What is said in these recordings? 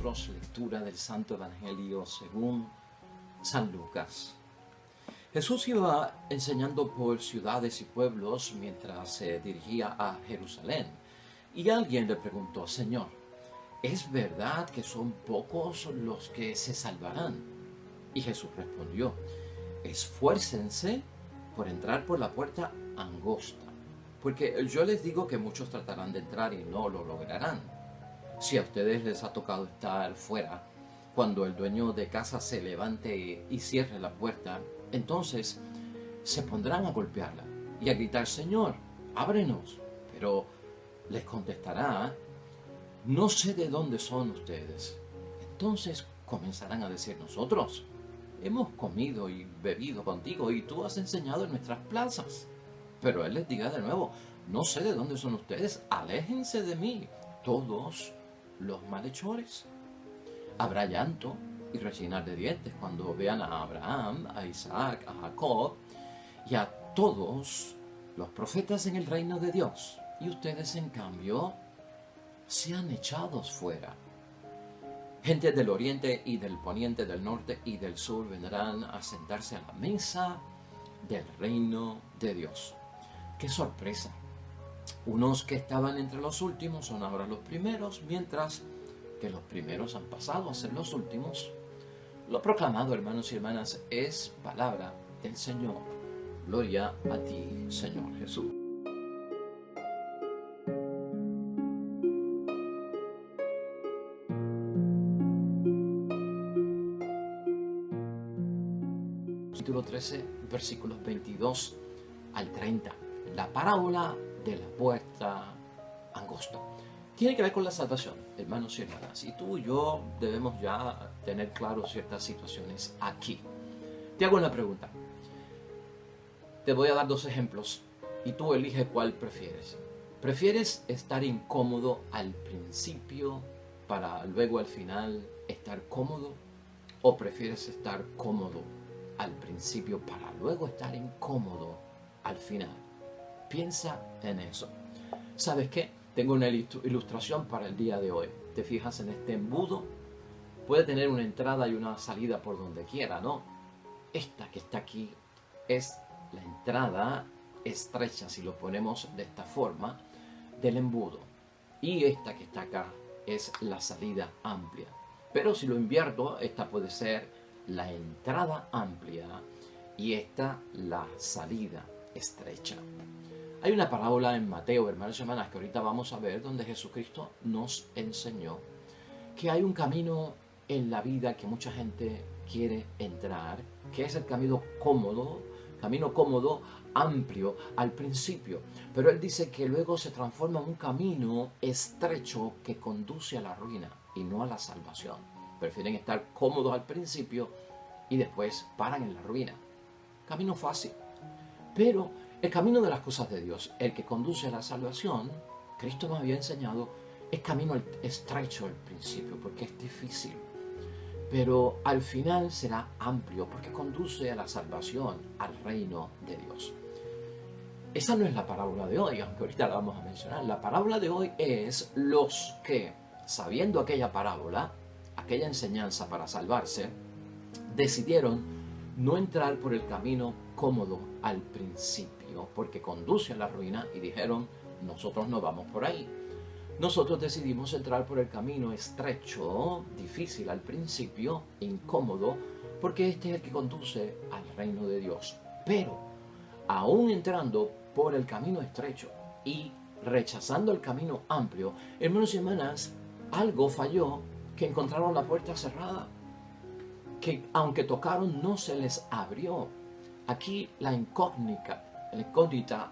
nosotros lectura del Santo Evangelio según San Lucas. Jesús iba enseñando por ciudades y pueblos mientras se dirigía a Jerusalén, y alguien le preguntó: Señor, ¿es verdad que son pocos los que se salvarán? Y Jesús respondió: esfuércense por entrar por la puerta angosta, porque yo les digo que muchos tratarán de entrar y no lo lograrán. Si a ustedes les ha tocado estar fuera, cuando el dueño de casa se levante y cierre la puerta, entonces se pondrán a golpearla y a gritar: Señor, ábrenos. Pero les contestará: no sé de dónde son ustedes. Entonces comenzarán a decir: nosotros hemos comido y bebido contigo y tú has enseñado en nuestras plazas. Pero él les dirá de nuevo: no sé de dónde son ustedes, aléjense de mí, todos los malhechores. Habrá llanto y rechinar de dientes cuando vean a Abraham, a Isaac, a Jacob y a todos los profetas en el reino de Dios. Y ustedes, en cambio, sean echados fuera. Gente del oriente y del poniente, del norte y del sur vendrán a sentarse a la mesa del reino de Dios. ¡Qué sorpresa! Unos que estaban entre los últimos son ahora los primeros, mientras que los primeros han pasado a ser los últimos. Lo proclamado, hermanos y hermanas, es palabra del Señor. Gloria a ti, Señor Jesús. Capítulo 13, versículos 22 al 30. La parábola de la puerta angosta. Tiene que ver con la salvación, hermanos y hermanas. Y tú y yo debemos ya tener claro ciertas situaciones aquí. Te hago una pregunta. Te voy a dar dos ejemplos y tú elige cuál prefieres. ¿Prefieres estar incómodo al principio para luego al final estar cómodo? ¿O prefieres estar cómodo al principio para luego estar incómodo al final? Piensa en eso. ¿Sabes qué? Tengo una ilustración para el día de hoy. Te fijas en este embudo. Puede tener una entrada y una salida por donde quiera, ¿no? Esta que está aquí es la entrada estrecha, si lo ponemos de esta forma, del embudo. Y esta que está acá es la salida amplia. Pero si lo invierto, esta puede ser la entrada amplia y esta la salida estrecha. Hay una parábola en Mateo, hermanos y hermanas, que ahorita vamos a ver, donde Jesucristo nos enseñó que hay un camino en la vida que mucha gente quiere entrar, que es el camino cómodo, amplio al principio. Pero Él dice que luego se transforma en un camino estrecho que conduce a la ruina y no a la salvación. Prefieren estar cómodos al principio y después paran en la ruina. Camino fácil. Pero el camino de las cosas de Dios, el que conduce a la salvación, Cristo nos había enseñado, es camino estrecho al principio, porque es difícil. Pero al final será amplio, porque conduce a la salvación, al reino de Dios. Esa no es la parábola de hoy, aunque ahorita la vamos a mencionar. La parábola de hoy es los que, sabiendo aquella parábola, aquella enseñanza para salvarse, decidieron no entrar por el camino cómodo al principio, porque conduce a la ruina, y dijeron: nosotros no vamos por ahí. Nosotros decidimos entrar por el camino estrecho, difícil al principio, incómodo, porque este es el que conduce al reino de Dios. Pero, aún entrando por el camino estrecho y rechazando el camino amplio, hermanos y hermanas, algo falló, que encontraron la puerta cerrada, que aunque tocaron no se les abrió. Aquí la incógnita,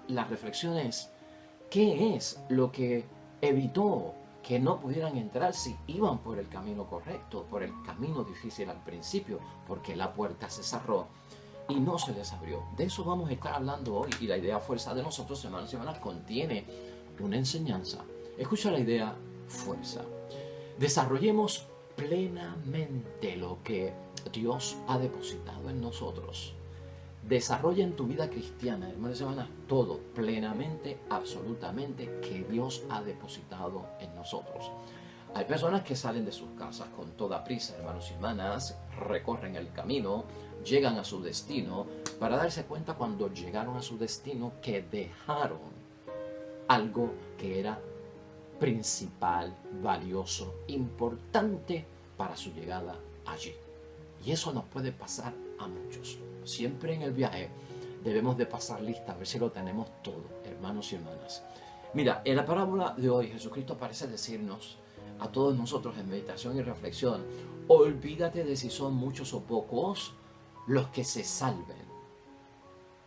la reflexión es: ¿qué es lo que evitó que no pudieran entrar si iban por el camino correcto, por el camino difícil al principio? Porque la puerta se cerró y no se les abrió. De eso vamos a estar hablando hoy, y la idea fuerza de nosotros, hermanos y hermanas, contiene una enseñanza. Escucha la idea fuerza. Desarrollemos plenamente lo que Dios ha depositado en nosotros. Desarrolla en tu vida cristiana, hermanos y hermanas, todo plenamente, absolutamente, que Dios ha depositado en nosotros. Hay personas que salen de sus casas con toda prisa, hermanos y hermanas, recorren el camino, llegan a su destino, para darse cuenta cuando llegaron a su destino que dejaron algo que era principal, valioso, importante para su llegada allí. Y eso nos puede pasar a muchos. Siempre en el viaje debemos de pasar lista, a ver si lo tenemos todo, hermanos y hermanas. Mira, en la parábola de hoy Jesucristo parece decirnos a todos nosotros en meditación y reflexión, olvídate de si son muchos o pocos los que se salven.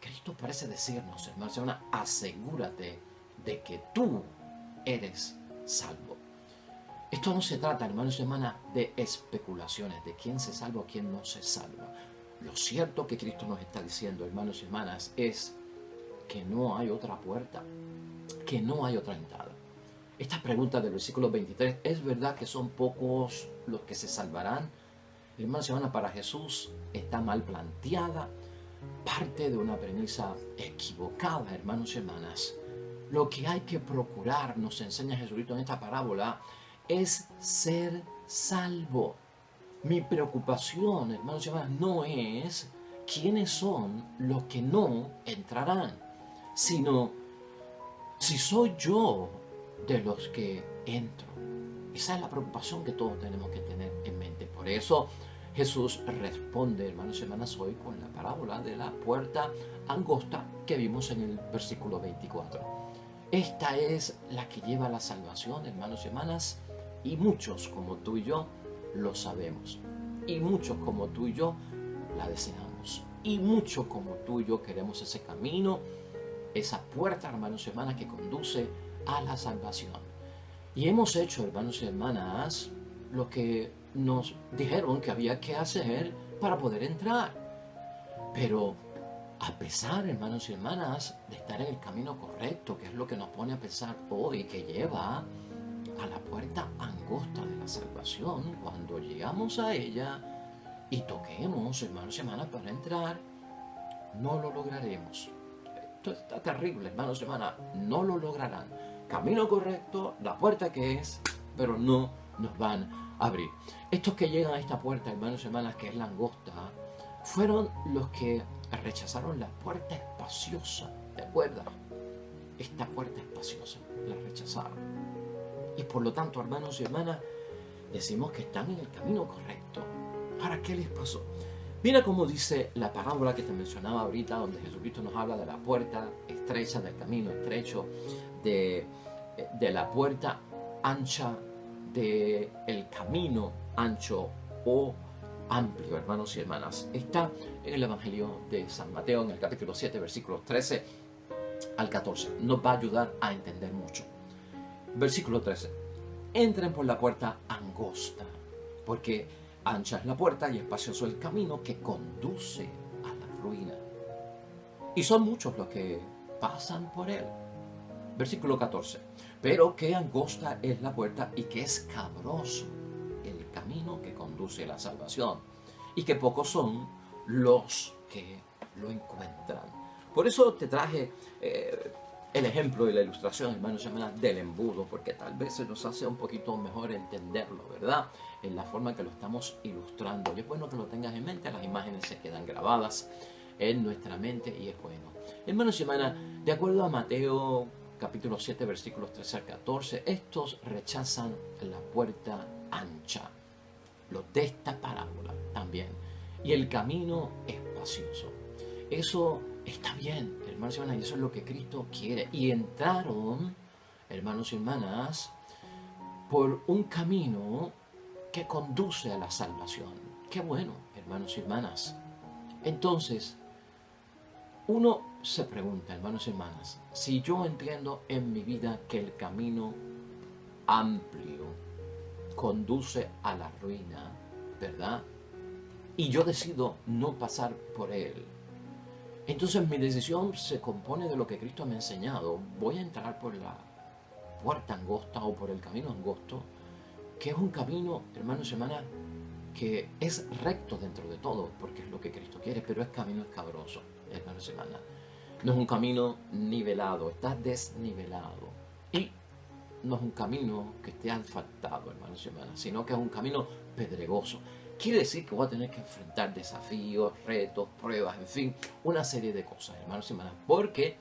Cristo parece decirnos, hermanos y hermanas, asegúrate de que tú eres salvo. Esto no se trata, hermanos y hermanas, de especulaciones, de quién se salva o quién no se salva. Lo cierto que Cristo nos está diciendo, hermanos y hermanas, es que no hay otra puerta, que no hay otra entrada. Esta pregunta del versículo 23, ¿es verdad que son pocos los que se salvarán? Hermanos y hermanas, para Jesús está mal planteada, parte de una premisa equivocada, hermanos y hermanas. Lo que hay que procurar, nos enseña Jesucristo en esta parábola, es ser salvo. Mi preocupación, hermanos y hermanas, no es quiénes son los que no entrarán, sino si soy yo de los que entro. Esa es la preocupación que todos tenemos que tener en mente. Por eso Jesús responde, hermanos y hermanas, hoy con la parábola de la puerta angosta que vimos en el versículo 24. Esta es la que lleva a la salvación, hermanos y hermanas, y muchos como tú y yo lo sabemos. Y muchos como tú y yo la deseamos. Y muchos como tú y yo queremos ese camino, esa puerta, hermanos y hermanas, que conduce a la salvación. Y hemos hecho, hermanos y hermanas, lo que nos dijeron que había que hacer para poder entrar. Pero a pesar, hermanos y hermanas, de estar en el camino correcto, que es lo que nos pone a pensar hoy, que lleva a la puerta angosta de la salvación, cuando llegamos a ella y toquemos, hermanos y hermanas, para entrar, no lo lograremos. Esto está terrible, hermanos y hermanas, no lo lograrán. Camino correcto, la puerta que es, pero no nos van a abrir. Estos que llegan a esta puerta, hermanos y hermanas, que es la angosta, fueron los que rechazaron la puerta espaciosa, ¿de acuerdo? Esta puerta espaciosa, la rechazaron. Y por lo tanto, hermanos y hermanas, decimos que están en el camino correcto. ¿Para qué les pasó? Mira cómo dice la parábola que te mencionaba ahorita, donde Jesucristo nos habla de la puerta estrecha, del camino estrecho, de la puerta ancha, del camino ancho o amplio, hermanos y hermanas. Está en el Evangelio de San Mateo, en el capítulo 7, versículos 13 al 14. Nos va a ayudar a entender mucho. Versículo 13. Entren por la puerta angosta, porque ancha es la puerta y espacioso el camino que conduce a la ruina. Y son muchos los que pasan por él. Versículo 14. Pero qué angosta es la puerta y qué escabroso el camino que conduce a la salvación, y que pocos son los que lo encuentran. Por eso te traje el ejemplo y la ilustración, hermanos y hermanas, del embudo, porque tal vez se nos hace un poquito mejor entenderlo, ¿verdad? En la forma que lo estamos ilustrando. Y es bueno que lo tengas en mente, las imágenes se quedan grabadas en nuestra mente y es bueno. Hermanos y hermanas, de acuerdo a Mateo capítulo 7, versículos 13 al 14, estos rechazan la puerta ancha, los de esta parábola también, y el camino espacioso. Eso está bien, hermanos y hermanas, y eso es lo que Cristo quiere. Y entraron, hermanos y hermanas, por un camino que conduce a la salvación. Qué bueno, hermanos y hermanas. Entonces, uno se pregunta, hermanos y hermanas, si yo entiendo en mi vida que el camino amplio conduce a la ruina, ¿verdad? Y yo decido no pasar por él, entonces mi decisión se compone de lo que Cristo me ha enseñado. Voy a entrar por la puerta angosta o por el camino angosto, que es un camino, hermanos y hermanas, que es recto dentro de todo, porque es lo que Cristo quiere, pero es camino escabroso, hermanos y hermanas. No es un camino nivelado, está desnivelado. Y no es un camino que esté asfaltado, hermanos y hermanas, sino que es un camino pedregoso. Quiere decir que voy a tener que enfrentar desafíos, retos, pruebas, en fin, una serie de cosas, hermanos y hermanas, porque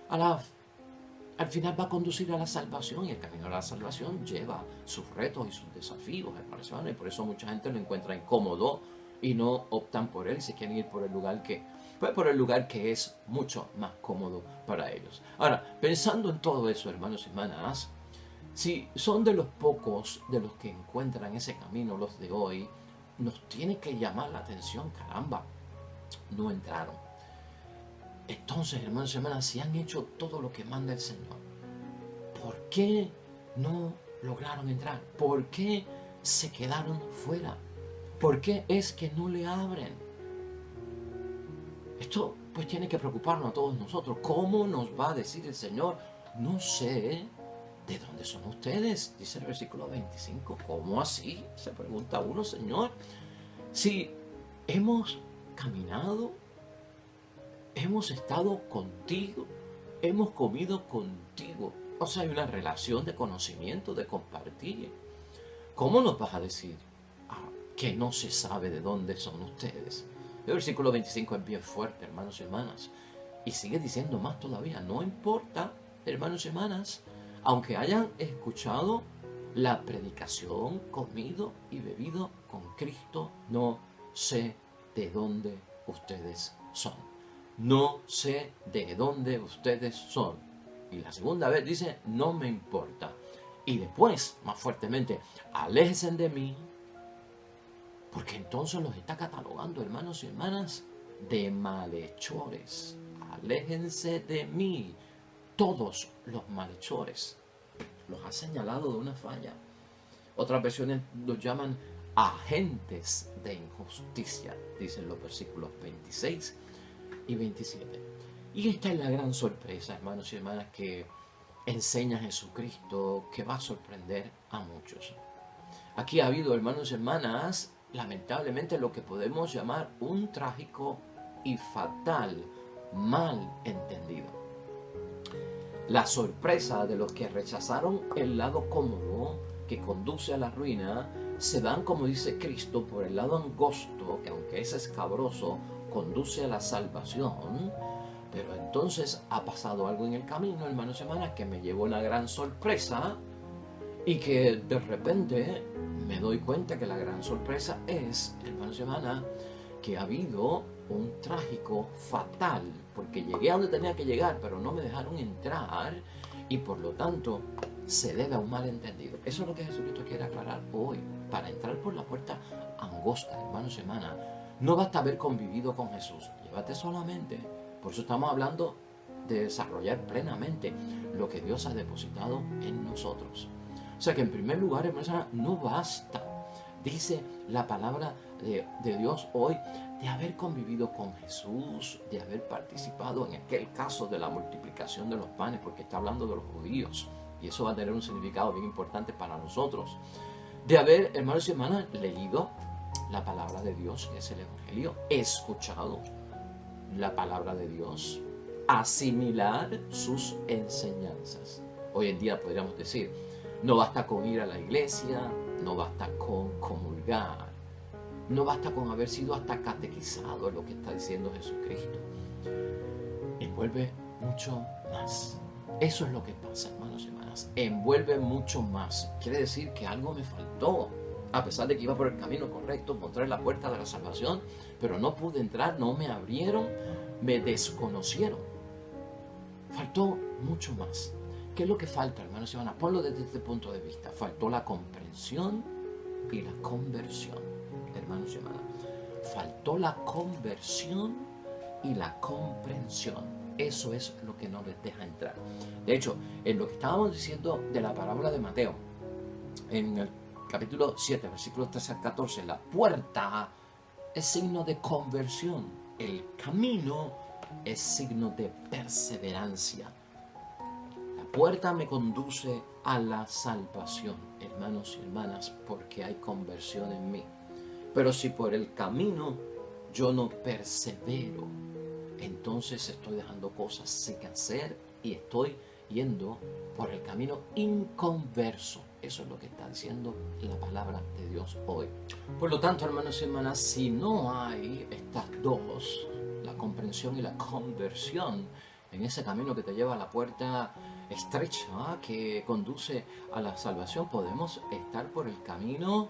al final va a conducir a la salvación, y el camino a la salvación lleva sus retos y sus desafíos, hermanos y hermanas, y por eso mucha gente lo encuentra incómodo y no optan por él y se quieren ir por el lugar que es mucho más cómodo para ellos. Ahora, pensando en todo eso, hermanos y hermanas, si son de los pocos de los que encuentran ese camino, los de hoy, nos tiene que llamar la atención, caramba, no entraron. Entonces, hermanos y hermanas, si han hecho todo lo que manda el Señor, ¿por qué no lograron entrar? ¿Por qué se quedaron fuera? ¿Por qué es que no le abren? Esto pues tiene que preocuparnos a todos nosotros. ¿Cómo nos va a decir el Señor? No sé de dónde son ustedes, dice el versículo 25. ¿Cómo así? Se pregunta uno, Señor. Si hemos caminado, hemos estado contigo, hemos comido contigo. O sea, hay una relación de conocimiento, de compartir. ¿Cómo nos vas a decir que no se sabe de dónde son ustedes? El versículo 25 es bien fuerte, hermanos y hermanas. Y sigue diciendo más todavía. No importa, hermanos y hermanas, aunque hayan escuchado la predicación, comido y bebido con Cristo, no sé de dónde ustedes son. No sé de dónde ustedes son. Y la segunda vez dice, no me importa. Y después, más fuertemente, aléjense de mí, porque entonces los está catalogando, hermanos y hermanas, de malhechores. Aléjense de mí, todos los malhechores. Los ha señalado de una falla. Otras versiones los llaman agentes de injusticia, dicen los versículos 26 y 27. Y esta es la gran sorpresa, hermanos y hermanas, que enseña Jesucristo, que va a sorprender a muchos. Aquí ha habido, hermanos y hermanas, lamentablemente lo que podemos llamar un trágico y fatal malentendido. La sorpresa de los que rechazaron el lado cómodo que conduce a la ruina, se van, como dice Cristo, por el lado angosto, que aunque es escabroso, conduce a la salvación. Pero entonces ha pasado algo en el camino, hermanos y hermanas, que me llevó una gran sorpresa, y que de repente me doy cuenta que la gran sorpresa es, hermanos y hermanas, que ha habido un trágico fatal, porque llegué a donde tenía que llegar, pero no me dejaron entrar, y por lo tanto se debe a un malentendido. Eso es lo que Jesucristo quiere aclarar hoy. Para entrar por la puerta angosta, hermanos y hermanas, no basta haber convivido con Jesús. Llévate solamente. Por eso estamos hablando de desarrollar plenamente lo que Dios ha depositado en nosotros. O sea que en primer lugar, hermanos y hermanas, no basta, dice la palabra de Dios hoy, de haber convivido con Jesús, de haber participado en aquel caso de la multiplicación de los panes, porque está hablando de los judíos, y eso va a tener un significado bien importante para nosotros. De haber, hermanos y hermanas, leído la palabra de Dios, que es el Evangelio, escuchado la palabra de Dios, asimilar sus enseñanzas. Hoy en día podríamos decir, no basta con ir a la iglesia, no basta con comulgar, no basta con haber sido hasta catequizado en lo que está diciendo Jesucristo. Envuelve mucho más. Eso es lo que pasa, hermanos y hermanas. Envuelve mucho más. Quiere decir que algo me faltó. A pesar de que iba por el camino correcto, encontré la puerta de la salvación, pero no pude entrar, no me abrieron, me desconocieron. Faltó mucho más. ¿Qué es lo que falta, hermanos y hermanas? Ponlo desde este punto de vista. Faltó la comprensión y la conversión, hermanos y hermanas. Faltó la conversión y la comprensión. Eso es lo que no les deja entrar. De hecho, en lo que estábamos diciendo de la parábola de Mateo, en el capítulo 7, versículos 13 al 14, la puerta es signo de conversión. El camino es signo de perseverancia. La puerta me conduce a la salvación, hermanos y hermanas, porque hay conversión en mí. Pero si por el camino yo no persevero, entonces estoy dejando cosas sin hacer y estoy yendo por el camino inconverso. Eso es lo que está diciendo la palabra de Dios hoy. Por lo tanto, hermanos y hermanas, si no hay estas dos, la comprensión y la conversión, en ese camino que te lleva a la puerta estrecha que conduce a la salvación, podemos estar por el camino,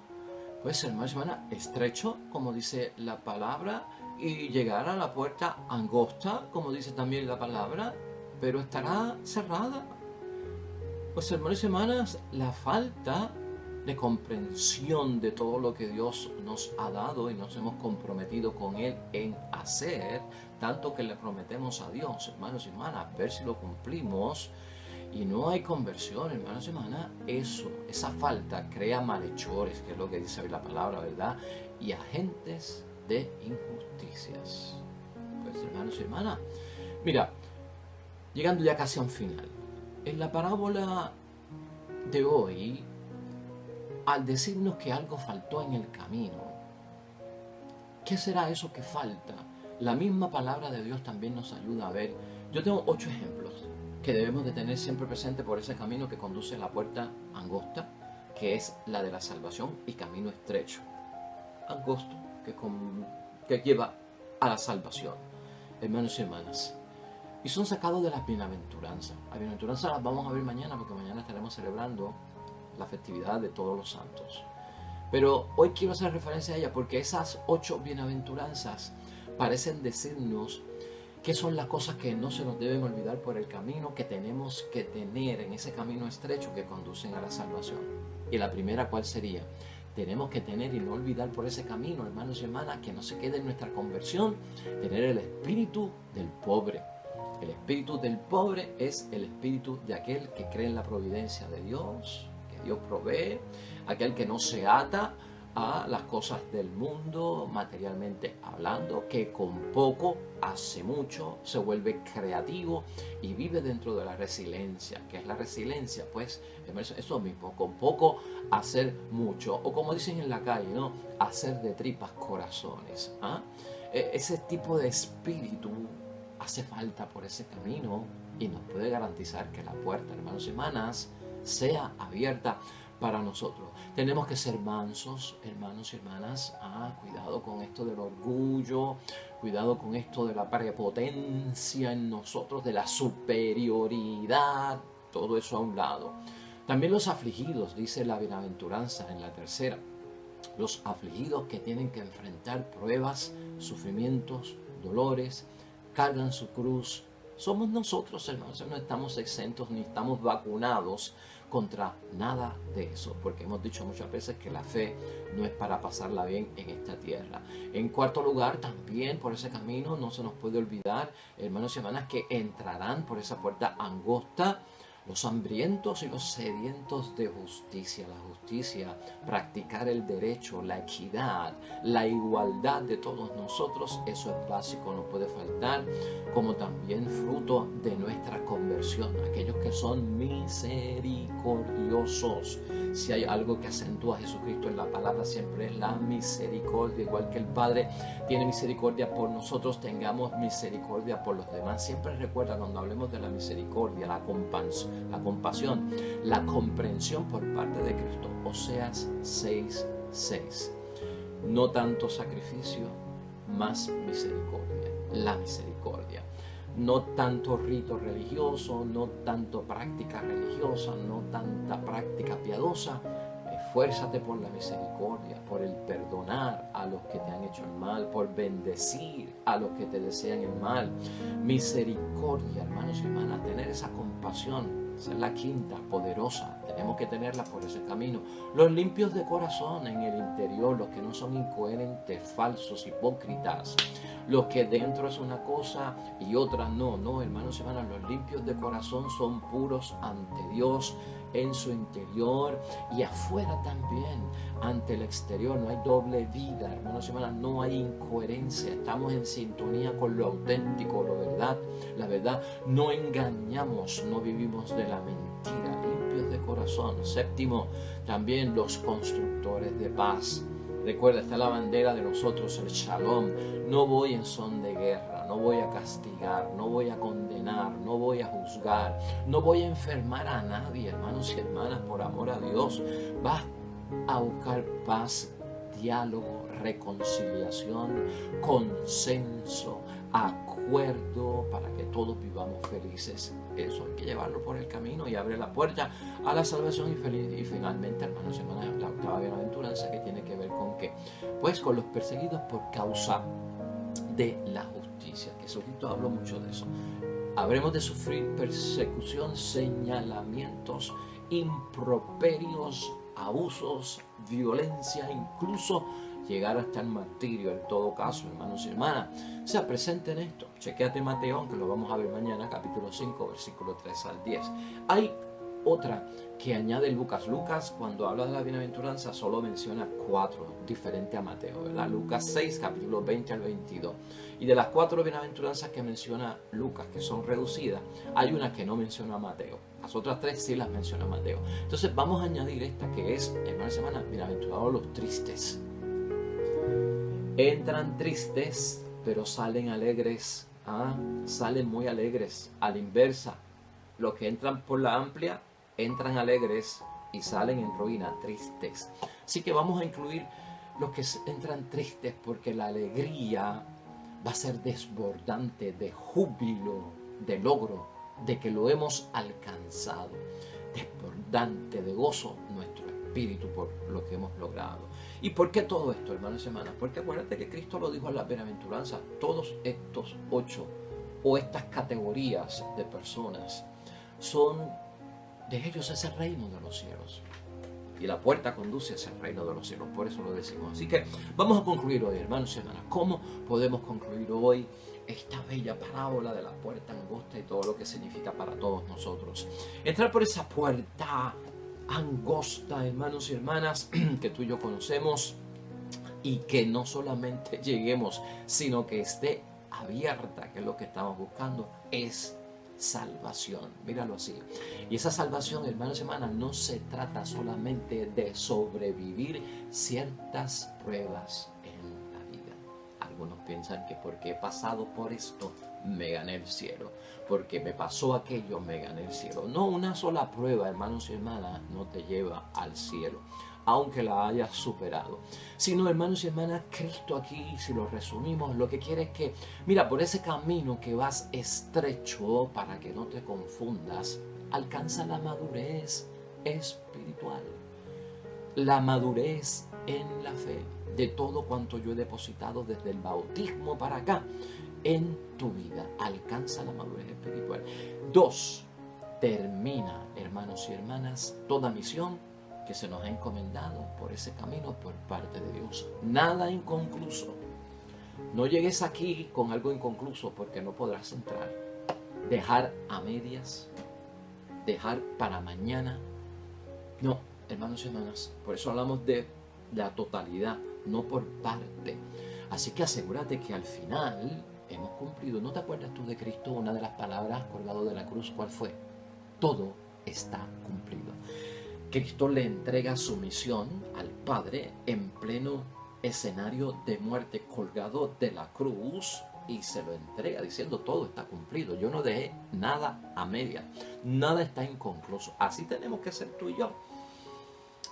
pues hermanos y hermanas, estrecho, como dice la palabra, y llegar a la puerta angosta, como dice también la palabra, pero estará cerrada. Pues hermanos y hermanas, la falta de comprensión de todo lo que Dios nos ha dado y nos hemos comprometido con Él en hacer, tanto que le prometemos a Dios, hermanos y hermanas, ver si lo cumplimos, y no hay conversión, hermanos y hermanas, esa falta crea malhechores, que es lo que dice hoy la palabra, ¿verdad? Y agentes de injusticias. Pues hermanos y hermanas, mira, llegando ya casi a un final, en la parábola de hoy, al decirnos que algo faltó en el camino, ¿qué será eso que falta? La misma palabra de Dios también nos ayuda a ver. Yo tengo 8 ejemplos que debemos de tener siempre presente por ese camino que conduce a la puerta angosta, que es la de la salvación, y camino estrecho, angosto, que lleva a la salvación, hermanos y hermanas. Y son sacados de las bienaventuranzas. Las bienaventuranzas las vamos a ver mañana, porque mañana estaremos celebrando la festividad de todos los santos. Pero hoy quiero hacer referencia a ella porque esas 8 bienaventuranzas parecen decirnos qué son las cosas que no se nos deben olvidar por el camino que tenemos que tener en ese camino estrecho que conducen a la salvación. Y la primera, ¿cuál sería? Tenemos que tener y no olvidar por ese camino, hermanos y hermanas, que no se quede en nuestra conversión, tener el espíritu del pobre. El espíritu del pobre es el espíritu de aquel que cree en la providencia de Dios, que Dios provee, aquel que no se ata a las cosas del mundo, materialmente hablando, que con poco hace mucho, se vuelve creativo y vive dentro de la resiliencia. ¿Qué es la resiliencia? Pues eso mismo, con poco hacer mucho, o como dicen en la calle, ¿no? Hacer de tripas corazones. Ese tipo de espíritu hace falta por ese camino y nos puede garantizar que la puerta, hermanos y hermanas, sea abierta para nosotros. Tenemos que ser mansos, hermanos y hermanas. Cuidado con esto del orgullo, cuidado con esto de la prepotencia en nosotros, de la superioridad, todo eso a un lado. También los afligidos, dice la bienaventuranza en la tercera, los afligidos que tienen que enfrentar pruebas, sufrimientos, dolores, cargan su cruz. Somos nosotros, hermanos, no estamos exentos ni estamos vacunados contra nada de eso, porque hemos dicho muchas veces que la fe no es para pasarla bien en esta tierra. En cuarto lugar, también por ese camino no se nos puede olvidar, hermanos y hermanas, que entrarán por esa puerta angosta los hambrientos y los sedientos de justicia. La justicia, practicar el derecho, la equidad, la igualdad de todos nosotros, eso es básico, no puede faltar, como también fruto de nuestra conversión, aquellos que son misericordiosos. Si hay algo que acentúa a Jesucristo en la palabra, siempre es la misericordia. Igual que el Padre tiene misericordia por nosotros, tengamos misericordia por los demás. Siempre recuerda, cuando hablemos de la misericordia, la compasión, la comprensión por parte de Cristo. Oseas 6:6. No tanto sacrificio, más misericordia. La misericordia. No tanto rito religioso, no tanto práctica religiosa, no tanta práctica piadosa. Esfuérzate por la misericordia, por el perdonar a los que te han hecho el mal, por bendecir a los que te desean el mal. Misericordia, hermanos y hermanas, tener esa compasión. Esa es la quinta, poderosa. Tenemos que tenerla por ese camino. Los limpios de corazón en el interior, los que no son incoherentes, falsos, hipócritas. Los que dentro es una cosa y otra no. No, hermanos y hermanas, los limpios de corazón son puros ante Dios en su interior y afuera también, ante el exterior. No hay doble vida, hermanos y hermanas, no hay incoherencia. Estamos en sintonía con lo auténtico, la verdad. No engañamos, no vivimos de la mentira. Limpios de corazón. Séptimo, también los constructores de paz. Recuerda, está la bandera de nosotros, el Shalom. No voy en son de guerra. contra, no voy a castigar, no voy a condenar, no voy a juzgar, no voy a enfermar a nadie, hermanos y hermanas, por amor a Dios. Vas a buscar paz, diálogo, reconciliación, consenso, acuerdo para que todos vivamos felices. Eso hay que llevarlo por el camino y abre la puerta a la salvación y finalmente, hermanos y hermanas, la octava bienaventuranza, que tiene que ver con qué, pues con los perseguidos por causa de la justicia. Jesucristo habló mucho de eso. Habremos de sufrir persecución, señalamientos, improperios, abusos, violencia, incluso llegar hasta el martirio en todo caso, hermanos y hermanas. O sea, presente en esto. Chequéate Mateo, que lo vamos a ver mañana, capítulo 5, versículo 3 al 10. Hay otra que añade Lucas. Lucas, cuando habla de la bienaventuranza, solo menciona 4, diferente a Mateo, ¿verdad? Lucas 6, capítulo 20 al 22. Y de las 4 bienaventuranzas que menciona Lucas, que son reducidas, hay una que no menciona Mateo. Las otras 3 sí las menciona Mateo. Entonces vamos a añadir esta que es, hermanos y hermanas, bienaventurados los tristes. Entran tristes, pero salen alegres. Salen muy alegres. A la inversa, los que entran por la amplia, entran alegres y salen en ruina, tristes. Así que vamos a incluir los que entran tristes, porque la alegría va a ser desbordante de júbilo, de logro, de que lo hemos alcanzado. Desbordante de gozo nuestro espíritu por lo que hemos logrado. ¿Y por qué todo esto, hermanos y hermanas? Porque acuérdate que Cristo lo dijo en las bienaventuranzas. Todos estos 8 o estas categorías de personas son, de ellos es el reino de los cielos. Y la puerta conduce hacia el reino de los cielos, por eso lo decimos. Así que vamos a concluir hoy, hermanos y hermanas. ¿Cómo podemos concluir hoy esta bella parábola de la puerta angosta y todo lo que significa para todos nosotros? Entrar por esa puerta angosta, hermanos y hermanas, que tú y yo conocemos, y que no solamente lleguemos, sino que esté abierta, que es lo que estamos buscando, es salvación. Míralo así. Y esa salvación, hermanos y hermanas, no se trata solamente de sobrevivir ciertas pruebas en la vida. Algunos piensan que porque he pasado por esto me gané el cielo, porque me pasó aquello me gané el cielo. No, una sola prueba, hermanos y hermanas, no te lleva al cielo, aunque la hayas superado. Sino, hermanos y hermanas, Cristo aquí, si lo resumimos, lo que quiere es que, mira, por ese camino que vas estrecho, para que no te confundas, alcanza la madurez espiritual, la madurez en la fe, de todo cuanto yo he depositado desde el bautismo para acá en tu vida. Alcanza la madurez espiritual. 2, termina, hermanos y hermanas, toda misión que se nos ha encomendado por ese camino por parte de Dios. Nada inconcluso. No llegues aquí con algo inconcluso, porque no podrás entrar. Dejar a medias, dejar para mañana. No, hermanos y hermanas, por eso hablamos de la totalidad, no por parte. Así que asegúrate que al final hemos cumplido. ¿No te acuerdas tú de Cristo? Una de las palabras colgado de la cruz, ¿cuál fue? Todo está cumplido. Cristo le entrega su misión al Padre en pleno escenario de muerte, colgado de la cruz, y se lo entrega diciendo: todo está cumplido, yo no dejé nada a media, nada está inconcluso. Así tenemos que ser tú y yo.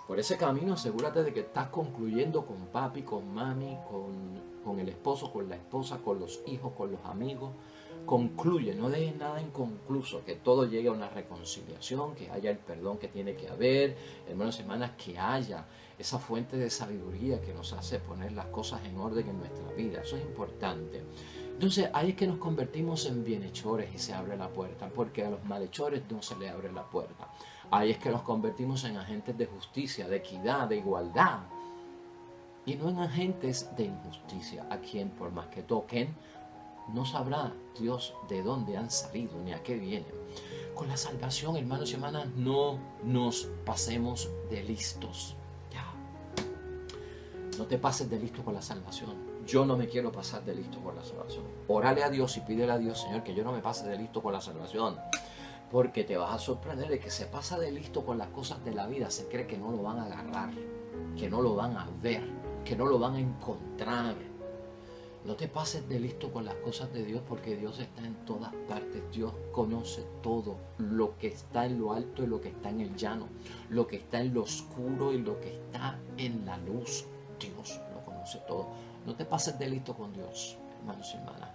Por ese camino asegúrate de que estás concluyendo con papi, con mami, con el esposo, con la esposa, con los hijos, con los amigos. Concluye, no dejes nada inconcluso, que todo llegue a una reconciliación, que haya el perdón que tiene que haber, hermanos y hermanas, que haya esa fuente de sabiduría que nos hace poner las cosas en orden en nuestra vida. Eso es importante. Entonces ahí es que nos convertimos en bienhechores y se abre la puerta, porque a los malhechores no se le abre la puerta. Ahí es que nos convertimos en agentes de justicia, de equidad, de igualdad, y no en agentes de injusticia, a quien por más que toquen, no sabrá Dios de dónde han salido ni a qué vienen. Con la salvación, hermanos y hermanas, no nos pasemos de listos. Ya. No te pases de listo con la salvación. Yo no me quiero pasar de listo con la salvación. Órale a Dios y pídele a Dios: Señor, que yo no me pase de listo con la salvación. Porque te vas a sorprender de que se pasa de listo con las cosas de la vida. Se cree que no lo van a agarrar, que no lo van a ver, que no lo van a encontrar. No te pases de listo con las cosas de Dios, porque Dios está en todas partes. Dios conoce todo, lo que está en lo alto y lo que está en el llano, lo que está en lo oscuro y lo que está en la luz. Dios lo conoce todo. No te pases de listo con Dios, hermanos y hermanas.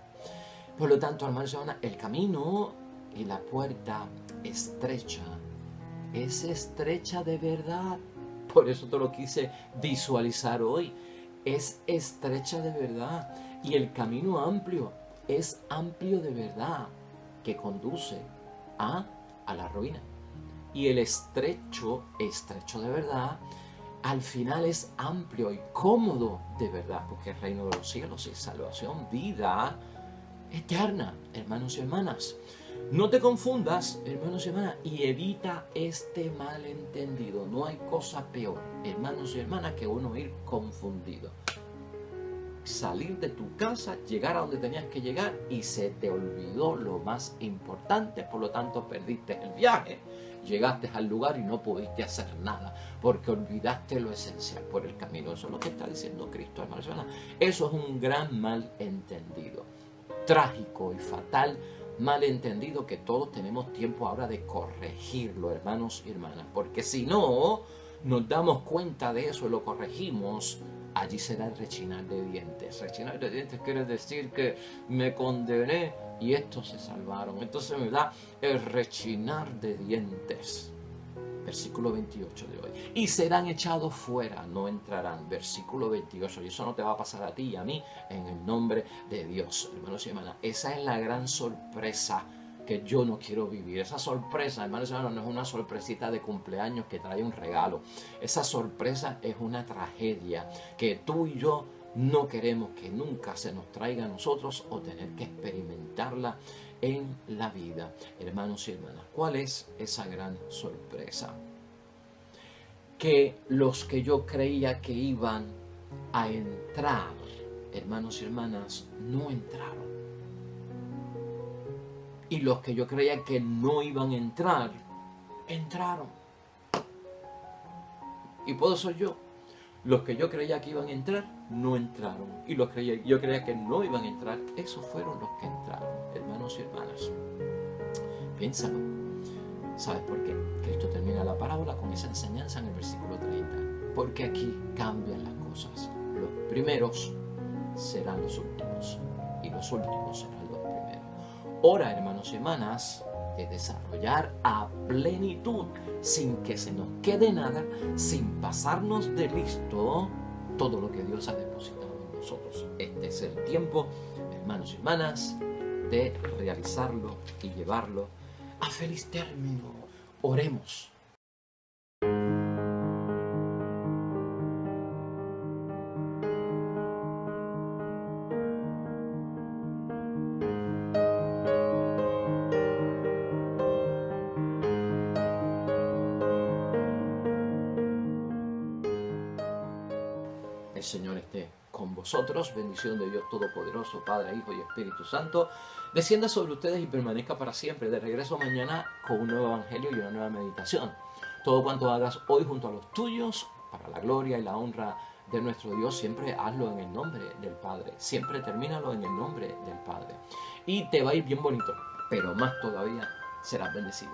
Por lo tanto, hermanos y hermanas, el camino y la puerta estrecha es estrecha de verdad. Por eso te lo quise visualizar hoy. Es estrecha de verdad. Y el camino amplio es amplio de verdad, que conduce a la ruina. Y el estrecho de verdad, al final es amplio y cómodo de verdad, porque el reino de los cielos es salvación, vida eterna, hermanos y hermanas. No te confundas, hermanos y hermanas, y evita este malentendido. No hay cosa peor, hermanos y hermanas, que uno ir confundido. Salir de tu casa, llegar a donde tenías que llegar y se te olvidó lo más importante, por lo tanto perdiste el viaje, llegaste al lugar y no pudiste hacer nada, porque olvidaste lo esencial por el camino. Eso es lo que está diciendo Cristo, hermanos y hermanas. Eso es un gran malentendido, trágico y fatal malentendido, que todos tenemos tiempo ahora de corregirlo, hermanos y hermanas, porque si no nos damos cuenta de eso y lo corregimos, allí será el rechinar de dientes. Rechinar de dientes quiere decir que me condené y estos se salvaron. Entonces me da el rechinar de dientes. Versículo 28 de hoy. Y serán echados fuera, no entrarán. Versículo 28. Y eso no te va a pasar a ti y a mí, en el nombre de Dios, hermanos y hermanas. Esa es la gran sorpresa que yo no quiero vivir. Esa sorpresa, hermanos y hermanas, no es una sorpresita de cumpleaños que trae un regalo. Esa sorpresa es una tragedia que tú y yo no queremos que nunca se nos traiga a nosotros, o tener que experimentarla en la vida, hermanos y hermanas. ¿Cuál es esa gran sorpresa? Que los que yo creía que iban a entrar, hermanos y hermanas, no entraron. Y los que yo creía que no iban a entrar, entraron. Y por eso yo, los que yo creía que iban a entrar, no entraron. Y los que yo creía que no iban a entrar, esos fueron los que entraron, hermanos y hermanas. Piénsalo. ¿Sabes por qué? Cristo termina la parábola con esa enseñanza en el versículo 30. Porque aquí cambian las cosas. Los primeros serán los últimos, y los últimos serán los primeros. Hora, hermanos y hermanas, de desarrollar a plenitud, sin que se nos quede nada, sin pasarnos de listo, todo lo que Dios ha depositado en nosotros. Este es el tiempo, hermanos y hermanas, de realizarlo y llevarlo a feliz término. Oremos. El Señor esté con vosotros. Bendición de Dios Todopoderoso, Padre, Hijo y Espíritu Santo, descienda sobre ustedes y permanezca para siempre. De regreso mañana con un nuevo evangelio y una nueva meditación. Todo cuanto hagas hoy junto a los tuyos, para la gloria y la honra de nuestro Dios, siempre hazlo en el nombre del Padre. Siempre termínalo en el nombre del Padre. Y te va a ir bien bonito, pero más todavía serás bendecido.